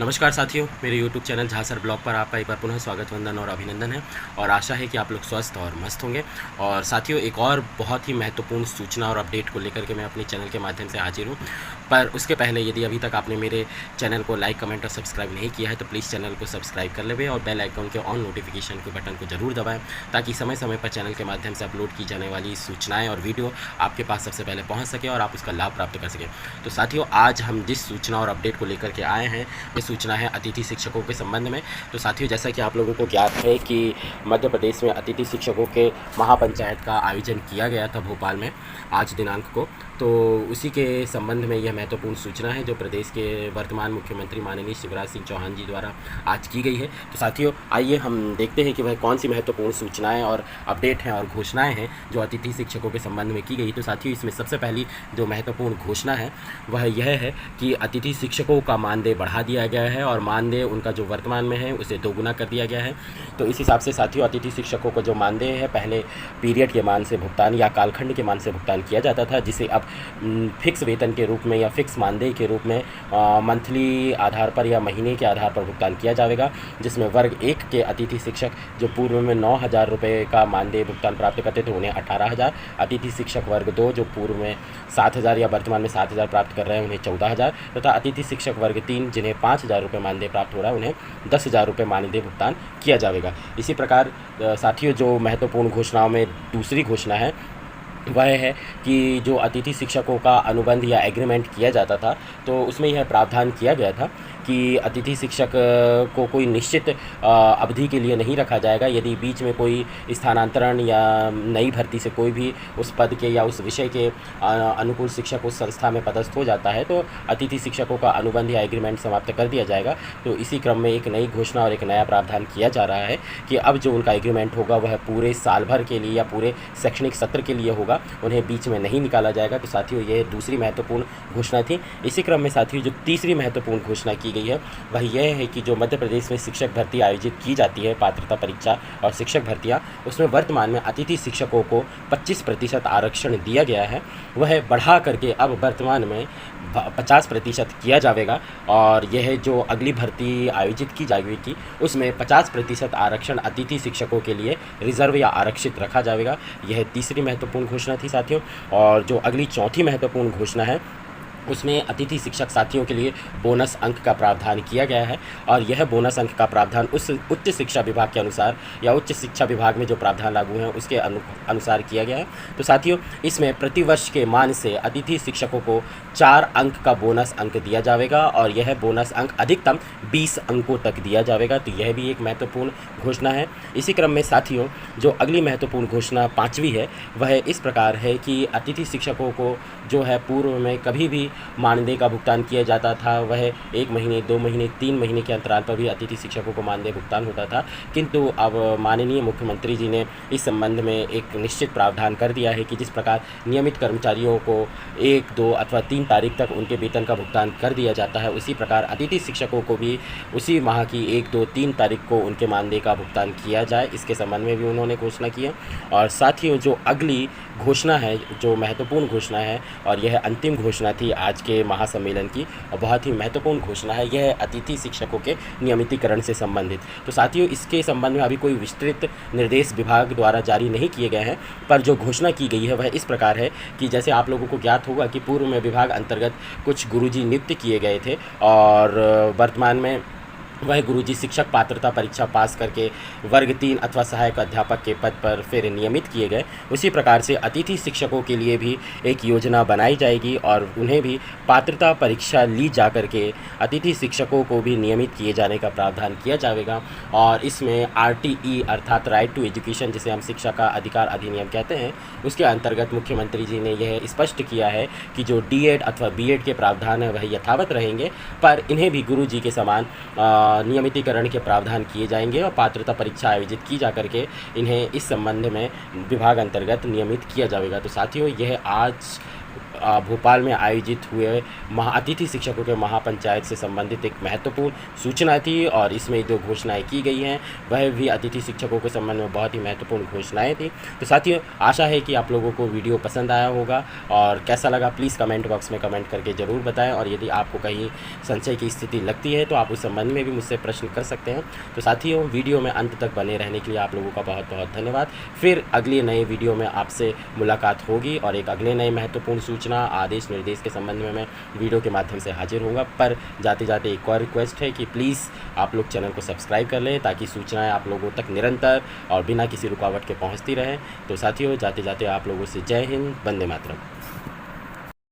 नमस्कार साथियों, मेरे YouTube चैनल झांसर ब्लॉग पर आपका एक बार पुनः स्वागत, वंदन और अभिनंदन है। और आशा है कि आप लोग स्वस्थ और मस्त होंगे। और साथियों, एक और बहुत ही महत्वपूर्ण सूचना और अपडेट को लेकर के मैं अपने चैनल के माध्यम से हाजिर हूँ। पर उसके पहले यदि अभी तक आपने मेरे चैनल को लाइक, कमेंट और सब्सक्राइब नहीं किया है तो प्लीज़ चैनल को सब्सक्राइब कर लें और बेल आइकन के ऑन नोटिफिकेशन के बटन को ज़रूर दबाएँ, ताकि समय समय पर चैनल के माध्यम से अपलोड की जाने वाली सूचनाएँ और वीडियो आपके पास सबसे पहले पहुँच सके और आप उसका लाभ प्राप्त कर सकें। तो साथियों, आज हम जिस सूचना और अपडेट को लेकर के आए हैं, ये सूचना है अतिथि शिक्षकों के संबंध में। तो साथियों, जैसा कि आप लोगों को ज्ञात है कि मध्य प्रदेश में अतिथि शिक्षकों के महापंचायत का आयोजन किया गया था भोपाल में आज दिनांक को। तो उसी के संबंध में यह महत्वपूर्ण सूचना है जो प्रदेश के वर्तमान मुख्यमंत्री माननीय शिवराज सिंह चौहान जी द्वारा आज की गई है। तो साथियों, आइए हम देखते हैं कि वह कौन सी महत्वपूर्ण सूचनाएं और अपडेट हैं और घोषणाएं हैं जो अतिथि शिक्षकों के संबंध में की गई। तो साथियों, इसमें सबसे पहली जो महत्वपूर्ण घोषणा है वह यह है कि अतिथि शिक्षकों का मानदेय बढ़ा दिया गया है और मानदेय उनका जो वर्तमान में है उसे दोगुना कर दिया गया है। तो इस हिसाब से साथियों, अतिथि शिक्षकों का जो मानदेय है पहले पीरियड के मान से भुगतान या कालखंड के मान से भुगतान किया जाता था, जिसे अब फिक्स वेतन के रूप में या फिक्स मानदेय के रूप में मंथली आधार पर या महीने के आधार पर भुगतान किया जाएगा। जिसमें वर्ग 1 के अतिथि शिक्षक जो पूर्व में 9,000 रुपये का मानदेय भुगतान प्राप्त करते थे उन्हें 18,000, अतिथि शिक्षक वर्ग 2 जो पूर्व में 7,000 या वर्तमान में 7,000 प्राप्त कर रहे हैं उन्हें 14,000, तथा अतिथि शिक्षक वर्ग 3 जिन्हें 5,000 रुपये मानदेय प्राप्त हो रहा है उन्हें 10,000 रुपये मानदेय भुगतान किया जाएगा। इसी प्रकार साथियों, जो महत्वपूर्ण घोषणाओं में दूसरी घोषणा है वह है कि जो अतिथि शिक्षकों का अनुबंध या एग्रीमेंट किया जाता था तो उसमें यह प्रावधान किया गया था कि अतिथि शिक्षक को कोई निश्चित अवधि के लिए नहीं रखा जाएगा। यदि बीच में कोई स्थानांतरण या नई भर्ती से कोई भी उस पद के या उस विषय के अनुकूल शिक्षक उस संस्था में पदस्थ हो जाता है तो अतिथि शिक्षकों का अनुबंध या एग्रीमेंट समाप्त कर दिया जाएगा। तो इसी क्रम में एक नई घोषणा और एक नया प्रावधान किया जा रहा है कि अब जो उनका एग्रीमेंट होगा वह पूरे साल भर के लिए या पूरे शैक्षणिक सत्र के लिए होगा, उन्हें बीच में नहीं निकाला जाएगा। तो साथियों, ये दूसरी महत्वपूर्ण घोषणा थी। इसी क्रम में साथियों, जो तीसरी महत्वपूर्ण घोषणा की गई है वह यह है कि जो मध्य प्रदेश में शिक्षक भर्ती आयोजित की जाती है, पात्रता परीक्षा और शिक्षक भर्तियाँ, उसमें वर्तमान में अतिथि शिक्षकों को 25% आरक्षण दिया गया है, वह बढ़ा करके अब वर्तमान में 50% किया जाएगा। और यह जो अगली भर्ती आयोजित की जाएगी उसमें 50% आरक्षण अतिथि शिक्षकों के लिए रिजर्व या आरक्षित रखा जाएगा। यह तीसरी महत्वपूर्ण घोषणा थी साथियों। और जो अगली चौथी महत्वपूर्ण घोषणा है उसमें अतिथि शिक्षक साथियों के लिए बोनस अंक का प्रावधान किया गया है। और यह बोनस अंक का प्रावधान उस उच्च शिक्षा विभाग के अनुसार या उच्च शिक्षा विभाग में जो प्रावधान लागू हैं उसके अनुसार किया गया है। तो साथियों, इसमें प्रतिवर्ष के मान से अतिथि शिक्षकों को 4 अंक का बोनस अंक दिया जाएगा और यह बोनस अंक अधिकतम 20 अंकों तक दिया जाएगा। तो यह भी एक महत्वपूर्ण घोषणा है। इसी क्रम में साथियों, जो अगली महत्वपूर्ण घोषणा 5वीं है वह इस प्रकार है कि अतिथि शिक्षकों को जो है पूर्व में कभी भी मानदेय का भुगतान किया जाता था, वह 1 महीने, 2 महीने, 3 महीने के अंतराल पर भी अतिथि शिक्षकों को मानदेय भुगतान होता था। किंतु अब माननीय मुख्यमंत्री जी ने इस संबंध में एक निश्चित प्रावधान कर दिया है कि जिस प्रकार नियमित कर्मचारियों को 1, 2 अथवा 3 तारीख तक उनके वेतन का भुगतान कर दिया जाता है, उसी प्रकार अतिथि शिक्षकों को भी उसी माह की 1, 2, 3 तारीख को उनके मानदेय का भुगतान किया जाए। इसके संबंध में भी उन्होंने घोषणा की है। और साथियों, जो अगली घोषणा है, जो महत्वपूर्ण घोषणा है और यह अंतिम घोषणा थी आज के महासम्मेलन की और बहुत ही महत्वपूर्ण घोषणा है, यह अतिथि शिक्षकों के नियमितीकरण से संबंधित। तो साथियों, इसके संबंध में अभी कोई विस्तृत निर्देश विभाग द्वारा जारी नहीं किए गए हैं, पर जो घोषणा की गई है वह इस प्रकार है कि जैसे आप लोगों को ज्ञात होगा कि पूर्व में विभाग अंतर्गत कुछ गुरुजी नियुक्त किए गए थे और वर्तमान में वह गुरुजी शिक्षक पात्रता परीक्षा पास करके वर्ग 3 अथवा सहायक अध्यापक के पद पर फिर नियमित किए गए। उसी प्रकार से अतिथि शिक्षकों के लिए भी एक योजना बनाई जाएगी और उन्हें भी पात्रता परीक्षा ली जा करके अतिथि शिक्षकों को भी नियमित किए जाने का प्रावधान किया जाएगा। और इसमें RTE अर्थात राइट टू एजुकेशन, जिसे हम शिक्षा का अधिकार अधिनियम कहते हैं, उसके अंतर्गत मुख्यमंत्री जी ने यह स्पष्ट किया है कि जो D.Ed अथवा B.Ed के प्रावधान है वह यथावत रहेंगे, पर इन्हें भी गुरुजी के समान नियमितीकरण के प्रावधान किए जाएंगे और पात्रता परीक्षा आयोजित की जा करके इन्हें इस संबंध में विभाग अंतर्गत नियमित किया जाएगा। तो साथियों, यह आज भोपाल में आयोजित हुए अतिथि शिक्षकों के महापंचायत से संबंधित एक महत्वपूर्ण सूचना थी और इसमें जो घोषणाएं की गई हैं वह भी अतिथि शिक्षकों के संबंध में बहुत ही महत्वपूर्ण घोषणाएं थी। तो साथियों, आशा है कि आप लोगों को वीडियो पसंद आया होगा और कैसा लगा प्लीज़ कमेंट बॉक्स में कमेंट करके ज़रूर बताएं। और यदि आपको कहीं संशय की स्थिति लगती है तो आप उस संबंध में भी मुझसे प्रश्न कर सकते हैं। तो साथियों, वीडियो में अंत तक बने रहने के लिए आप लोगों का बहुत बहुत धन्यवाद। फिर अगली नए वीडियो में आपसे मुलाकात होगी और एक अगले नए महत्वपूर्ण सूचना, आदेश, निर्देश के संबंध में मैं वीडियो के माध्यम से हाजिर होऊंगा। पर जाते जाते एक और रिक्वेस्ट है कि प्लीज़ आप लोग चैनल को सब्सक्राइब कर लें ताकि सूचनाएं आप लोगों तक निरंतर और बिना किसी रुकावट के पहुंचती रहें। तो साथियों, जाते जाते आप लोगों से जय हिंद, वंदे मातरम।